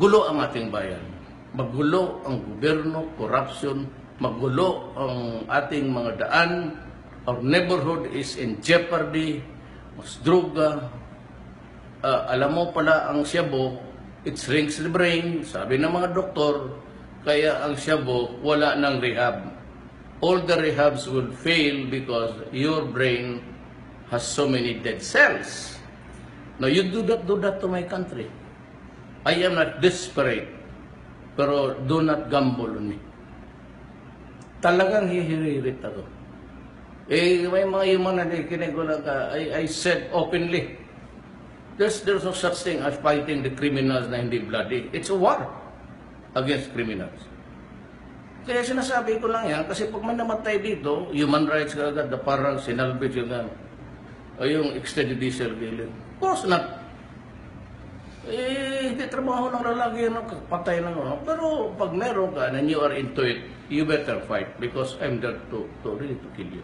gulo ang ating bayan. Magulo ang gobyerno, corruption, magulo ang ating mga daan. Our neighborhood is in jeopardy. Mas droga. Alam mo pala ang Shabu, it shrinks the brain, sabi ng mga doktor, kaya ang Shabu wala ng rehab. All the rehabs will fail because your brain has so many dead cells. Now, you do that to my country. I am not desperate, pero do not gamble on me. Talagang hihiririt ako. May mga human na nakikinig ko lang ka, I said openly, there's no such thing as fighting the criminals na hindi bloody. It's a war against criminals. Kaya sinasabi ko lang yan, kasi pag may namatay dito, human rights ka agad, parang sinalvage yung extrajudicial killing. Of course not. Hindi trabaho ng lalaki yun, patay ng ano. Pero pag meron ka and you are into it, you better fight because I'm there to really to kill you.